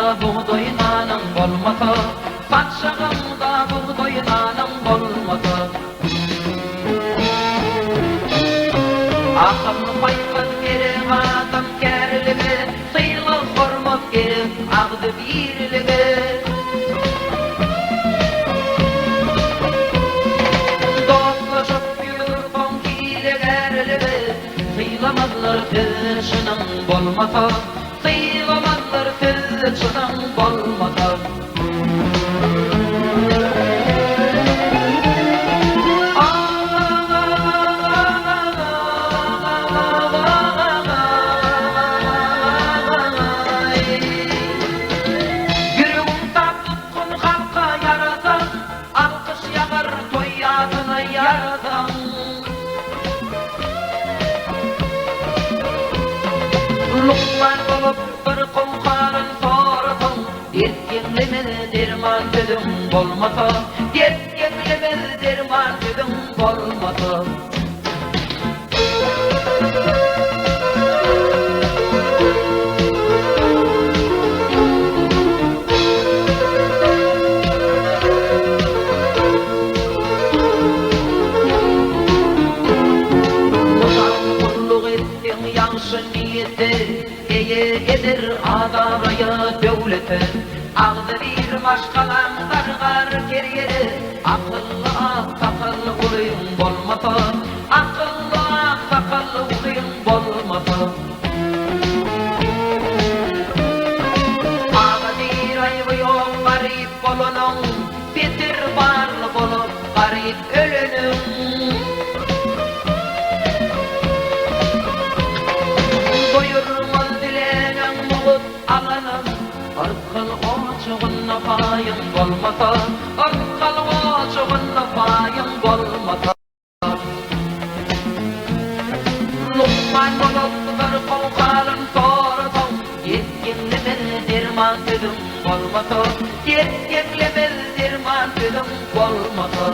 buğday nanam bolmasa, patşağımda buğday nanam bolmasa. Akıl payqad gerek adam kärligi, sıyla hormat gerek agdy birligi. Dostlaşıp yürüpon kilegerligi, sıylamazlar tılşının bolmasa, sıylamazlar tılşının bolmasa. Lukman bolup bir qonqarın sorasın, Dertgenlemez derman sözüm bolmasa, Dertgenlemez derman sözüm bolmasa. Yansı niyeti eye eder adaraya devlete, ağzı bir maşkalan sargar kergeri, akıllı sakallı uluyum bolmasa, akıllı sakallı uluyum bolmasa. Ağa bir ayıbı yok garip bolunun, bitir barlı bolup garip ölünün. Arqal oçuğunna payın bolmasa, arqal oçuğunna payın bolmasa. Lukman bolup bir qonqarın sorasın, Dertgenlemez derman sözüm bolmasa, Dertgenlemez derman sözüm bolmasa.